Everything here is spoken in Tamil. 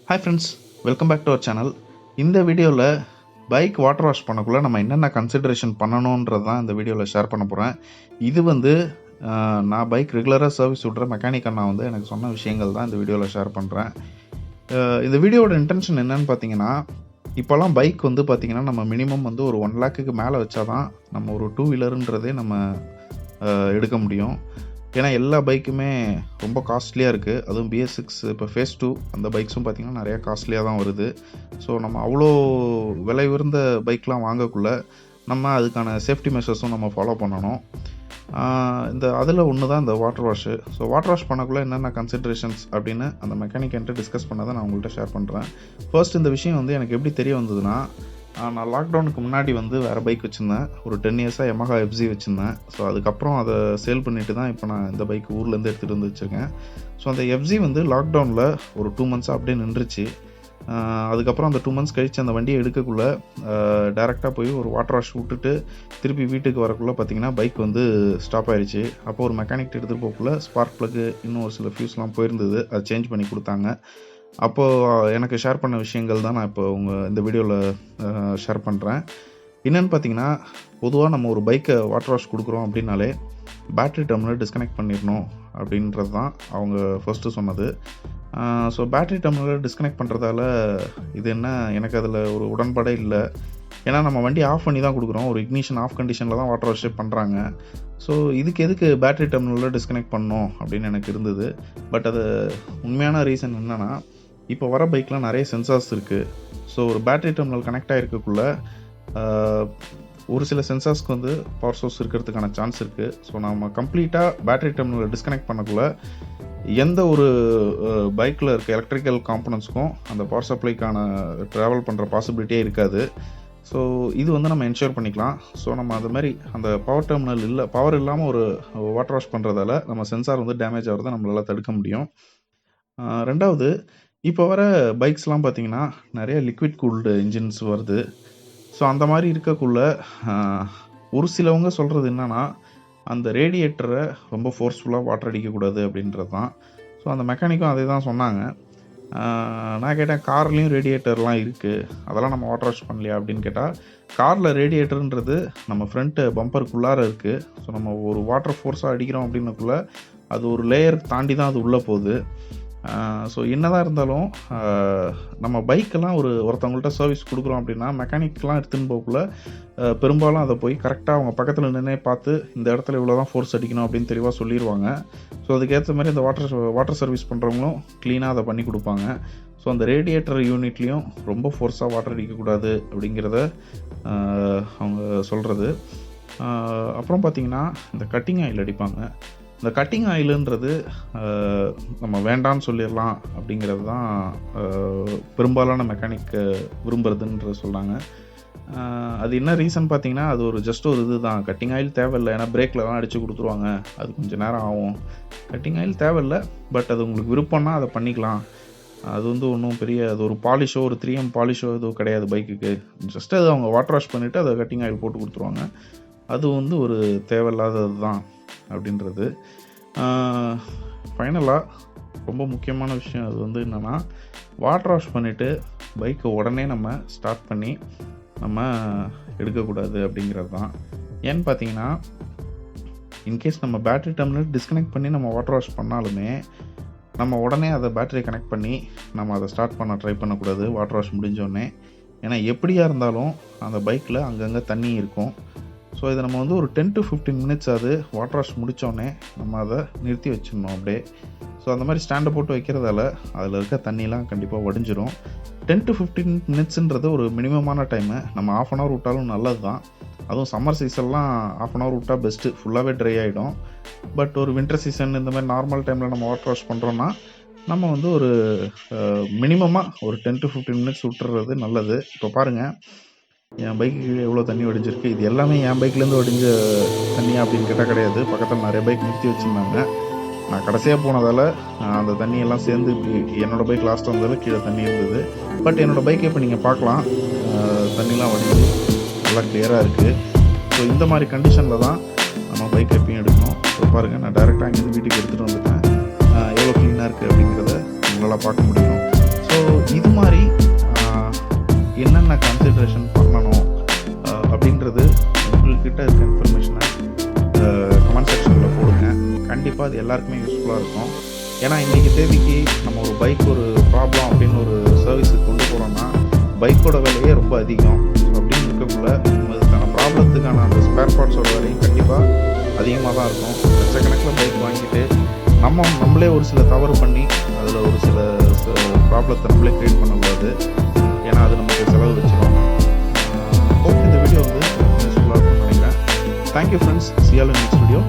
Hi friends, welcome back to our channel. இந்த வீடியோவில் பைக் வாட்டர் வாஷ் பண்ணக்குள்ளே நம்ம என்னென்ன கன்சிடரேஷன் பண்ணணுன்றது தான் இந்த வீடியோவில் ஷேர் பண்ண போகிறேன். இது நான் பைக் ரெகுலராக சர்வீஸ் விட்ற மெக்கானிக் அண்ணா எனக்கு சொன்ன விஷயங்கள் தான் இந்த வீடியோவில் ஷேர் பண்ணுறேன். இந்த வீடியோவோட இன்டென்ஷன் என்னன்னு பார்த்தீங்கன்னா, இப்போல்லாம் பைக் பார்த்தீங்கன்னா நம்ம மினிமம் ஒரு 1 lakhக்கு மேலே வச்சா தான் நம்ம ஒரு 2 வீலருன்றதே நம்ம எடுக்க முடியும். ஏன்னா எல்லா பைக்குமே ரொம்ப காஸ்ட்லியாக இருக்குது. அதுவும் BS6 இப்போ ஃபேஸ் 2 அந்த பைக்ஸும் பார்த்திங்கன்னா நிறையா காஸ்ட்லியாக தான் வருது. ஸோ நம்ம அவ்வளோ விலை உயர்ந்த பைக்லாம் வாங்கக்குள்ள நம்ம அதுக்கான சேஃப்டி மெஷர்ஸும் நம்ம ஃபாலோ பண்ணணும். அதில் ஒன்று தான் இந்த water wash. So water wash பண்ணக்குள்ளே என்னென்ன கன்சிடரேஷன்ஸ் அப்படின்னு அந்த மெக்கானிக் என்கிட்ட டிஸ்கஸ் பண்ணதை நான் உங்கள்கிட்ட ஷேர் பண்ணுறேன். ஃபர்ஸ்ட் இந்த விஷயம் எனக்கு எப்படி தெரிய வந்ததுன்னா, நான் லாக்டவுனுக்கு முன்னாடி வேறு பைக் வச்சுருந்தேன். ஒரு 10 இயர்ஸாக Yamaha FZ வச்சுருந்தேன். ஸோ அதுக்கப்புறம் அதை சேல் பண்ணிவிட்டு தான் இப்போ நான் இந்த பைக் ஊர்லேருந்து எடுத்துகிட்டு வந்து வச்சுருக்கேன். ஸோ அந்த FZ லாக்டவுனில் ஒரு 2 monthஸாக அப்படியே நின்றுச்சு. அதுக்கப்புறம் அந்த 2 months கழித்து அந்த வண்டியை எடுக்கக்குள்ளே டேரெக்டாக போய் ஒரு வாட்டர் வாஷ் விட்டுட்டு திருப்பி வீட்டுக்கு வரக்குள்ளே பார்த்திங்கன்னா பைக் ஸ்டாப் ஆயிடுச்சு. அப்போ ஒரு மெக்கானிக் எடுத்துகிட்டு போகக்குள்ளே ஸ்பார்க் ப்ளக்கு இன்னும் ஒரு சில ஃபியூஸ்லாம் போயிருந்தது. அதை சேஞ்ச் பண்ணி கொடுத்தாங்க. அப்போது எனக்கு ஷேர் பண்ண விஷயங்கள் தான் நான் இப்போ இந்த வீடியோவில் ஷேர் பண்ணுறேன். என்னென்னு பார்த்தீங்கன்னா, பொதுவாக நம்ம ஒரு பைக்கை வாட்டர் வாஷ் கொடுக்குறோம் அப்படின்னாலே பேட்ரி டெர்மினல் டிஸ்கனெக்ட் பண்ணிடணும் அப்படின்றது தான் அவங்க ஃபர்ஸ்ட்டு சொன்னது. ஸோ பேட்ரி டெர்மினலை டிஸ்கனெக்ட் பண்ணுறதால இது எனக்கு அதில் ஒரு உடன்பாடே இல்லை. ஏன்னா நம்ம வண்டி ஆஃப் பண்ணி தான் கொடுக்குறோம். ஒரு இக்னிஷன் ஆஃப் கண்டிஷனில் தான் வாட்டர் வாஷே பண்ணுறாங்க. ஸோ இதுக்கு எதுக்கு பேட்ரி டெர்மினலில் டிஸ்கனெக்ட் பண்ணணும் அப்படின்னு எனக்கு இருந்தது. பட் அது உண்மையான ரீசன் என்னென்னா, இப்போ வர பைக்கில் நிறைய சென்சார்ஸ் இருக்குது. ஸோ ஒரு பேட்ரி டெர்மினல் கனெக்ட் ஆகிருக்கக்குள்ள ஒரு சில சென்சார்ஸ்க்கு பவர் சோர்ஸ் இருக்கிறதுக்கான சான்ஸ் இருக்குது. ஸோ நம்ம கம்ப்ளீட்டாக பேட்ரி டெர்மினலை டிஸ்கனெக்ட் பண்ணக்குள்ள எந்த ஒரு பைக்கில் இருக்க எலக்ட்ரிக்கல் காம்பனன்ட்ஸ்க்கும் அந்த பவர் சப்ளைக்கான ட்ராவல் பண்ணுற பாசிபிலிட்டியே இருக்காது. ஸோ இது நம்ம என்ஷூர் பண்ணிக்கலாம். ஸோ நம்ம அது மாதிரி அந்த பவர் டெர்மினல் பவர் இல்லாமல் ஒரு வாட்டர் வாஷ் பண்ணுறதால நம்ம சென்சார் டேமேஜ் ஆகிறத நம்மளால் தடுக்க முடியும். ரெண்டாவது, இப்போ வர பைக்ஸ்லாம் பார்த்திங்கன்னா நிறைய லிக்விட் கூல்டு இன்ஜின்ஸ் வருது. ஸோ அந்த மாதிரி இருக்கக்குள்ள ஒரு சிலவங்க சொல்கிறது என்னென்னா, அந்த ரேடியேட்டரை ரொம்ப ஃபோர்ஸ்ஃபுல்லாக வாட்டர் அடிக்கக்கூடாது அப்படின்றது தான். ஸோ அந்த மெக்கானிக்கும் அதே தான் சொன்னாங்க. நான் கேட்டேன், கார்லேயும் ரேடியேட்டர்லாம் இருக்குது, அதெல்லாம் நம்ம வாட்டர் வாஷ் பண்ணலையா அப்படின்னு கேட்டால், காரில் ரேடியேட்டருன்றது நம்ம ஃப்ரண்ட்டு பம்பருக்குள்ளார இருக்குது. ஸோ நம்ம ஒரு வாட்டர் ஃபோர்ஸாக அடிக்கிறோம் அப்படின்னக்குள்ள அது ஒரு லேயருக்கு தாண்டி தான் அது உள்ளே போகுது. ஸோ என்னதான் இருந்தாலும் நம்ம பைக்கெல்லாம் ஒருத்தவங்கள்ட்ட சர்வீஸ் கொடுக்குறோம் அப்படின்னா மெக்கானிக்லாம் எடுத்துன்னு போகக்குள்ள பெரும்பாலும் அதை போய் கரெக்டாக அவங்க பக்கத்தில் நின்னே பார்த்து இந்த இடத்துல இவ்வளோ தான் ஃபோர்ஸ் அடிக்கணும் அப்படின்னு தெளிவாக சொல்லிடுவாங்க. ஸோ அதுக்கேற்ற மாதிரி அந்த வாட்டர் சர்வீஸ் பண்ணுறவங்களும் க்ளீனாக அதை பண்ணி கொடுப்பாங்க. ஸோ அந்த ரேடியேட்டர் யூனிட்லேயும் ரொம்ப ஃபோர்ஸாக வாட்டர் அடிக்கக்கூடாது அப்படிங்கிறத அவங்க சொல்கிறது. அப்புறம் பார்த்திங்கன்னா, இந்த கட்டிங் ஆயில் அடிப்பாங்க. இந்த கட்டிங் ஆயிலுன்றது நம்ம வேண்டான்னு சொல்லிடலாம் அப்படிங்கிறது தான் பெரும்பாலான மெக்கானிக் விரும்புறதுன்ற சொல்கிறாங்க. அது என்ன ரீசன் பார்த்தீங்கன்னா, அது ஜஸ்ட் ஒரு இது தான். கட்டிங் ஆயில் தேவையில்லை, ஏன்னா பிரேக்லலாம் அடித்து கொடுத்துருவாங்க, அது கொஞ்சம் நேரம் ஆகும். கட்டிங் ஆயில் தேவையில்லை, பட் அது உங்களுக்கு விருப்பம்னா அதை பண்ணிக்கலாம். அது ஒன்றும் பெரிய அது ஒரு பாலிஷோ ஒரு 3M பாலிஷோ எதுவும் கிடையாது பைக்குக்கு. ஜஸ்ட் அது அவங்க வாட்டர் வாஷ் பண்ணிவிட்டு அதை கட்டிங் ஆயில் போட்டு கொடுத்துருவாங்க. அது ஒரு தேவையில்லாதது தான் அப்படின்றது. ஃபைனலாக ரொம்ப முக்கியமான விஷயம் அது என்னென்னா, வாட்டர் வாஷ் பண்ணிவிட்டு பைக்கை உடனே நம்ம ஸ்டார்ட் பண்ணி நம்ம எடுக்கக்கூடாது அப்படிங்கிறது தான். ஏன்னு பார்த்தீங்கன்னா, இன்கேஸ் நம்ம பேட்ரி டெர்மினல் டிஸ்கனெக்ட் பண்ணி நம்ம வாட்டர் வாஷ் பண்ணாலுமே நம்ம உடனே அதை பேட்டரி கனெக்ட் பண்ணி நம்ம அதை ஸ்டார்ட் பண்ண ட்ரை பண்ணக்கூடாது வாட்டர் வாஷ் முடிஞ்சோடனே. ஏன்னா எப்படியாக இருந்தாலும் அந்த பைக்கில் அங்கங்கே தண்ணி இருக்கும். ஸோ இதை நம்ம ஒரு 10 to 15 minutes அது வாட்டர் வாஷ் முடித்தோடனே நம்ம அதை நிறுத்தி வச்சிடணும் அப்படியே. ஸோ அந்த மாதிரி ஸ்டாண்டை போட்டு வைக்கிறதால அதில் இருக்க தண்ணிலாம் கண்டிப்பாக வடிஞ்சிரும். 10 to 15 minutesன்றது ஒரு மினிமமான டைமு. நம்ம 1/2 hour விட்டாலும் நல்லது தான். அதுவும் சம்மர் சீசன்லாம் 1/2 hour விட்டால் பெஸ்ட்டு, ஃபுல்லாகவே ட்ரை ஆகிடும். பட் ஒரு வின்டர் சீசன் இந்த மாதிரி நார்மல் டைமில் நம்ம வாட்டர் வாஷ் பண்ணுறோன்னா நம்ம ஒரு மினிமமாக ஒரு 10 to 15 minutes விட்டுறது நல்லது. இப்போ பாருங்கள், என் பைக்கு எவ்வளோ தண்ணி வடிஞ்சிருக்கு. இது எல்லாமே என் பைக்லேருந்து வடிஞ்ச தண்ணியா அப்படின்னு கேட்டால் கிடையாது. பக்கத்தில் நிறைய பைக் நிறுத்தி வச்சுருந்தாங்க. நான் கடைசியாக போனதால் அந்த தண்ணியெல்லாம் சேர்ந்து என்னோடய பைக் லாஸ்ட்டாக வந்ததால் கீழே தண்ணி இருந்தது. பட் என்னோடய பைக்கை இப்போ நீங்கள் பார்க்கலாம், தண்ணிலாம் வடிஞ்சு நல்லா கிளியராக இருக்குது. ஸோ இந்த மாதிரி கண்டிஷனில் தான் நம்ம பைக் எப்பயும் எடுக்கணும். ஸோ பாருங்கள், நான் டைரெக்டாக அங்கேருந்து வீட்டுக்கு எடுத்துகிட்டு வந்துட்டேன். எவ்வளோ க்ளீனாக இருக்குது அப்படிங்கிறத உங்களால் பார்க்க முடியும். ஸோ இது மாதிரி என்னென்ன கன்சிடரேஷன் பண்ணணும் அப்படின்றது உங்கள்கிட்ட இருக்க இன்ஃபர்மேஷனை கமெண்ட் செக்ஷனில் போடுங்க. கண்டிப்பாக அது எல்லாருக்குமே யூஸ்ஃபுல்லாக இருக்கும். ஏன்னா இன்றைக்கி தேதிக்கு நம்ம ஒரு பைக் ஒரு ப்ராப்ளம் அப்படின்னு ஒரு சர்வீஸுக்கு கொண்டு போகிறோன்னா பைக்கோட விலையே ரொம்ப அதிகம். அப்படின்னு இருக்கக்குள்ள அதுக்கான ப்ராப்ளத்துக்கான அந்த ஸ்பேர் பார்ட்ஸோட விலையும் கண்டிப்பாக அதிகமாக தான் இருக்கும். லட்சக்கணக்கில் பைக் வாங்கிட்டு நம்மளே ஒரு சில தவறு பண்ணி அதில் ஒரு சில ப்ராப்ளத்தை நம்மளே க்ரியேட் பண்ணக்கூடாது. ஏன்னா அது நமக்கு செலவு வச்சிடும். ஹோப் இந்த வீடியோ வந்து யூஸ்ஃபுல்லாக இருக்கும்னு நினைக்கிறேன். Thank you friends. See you all in next video.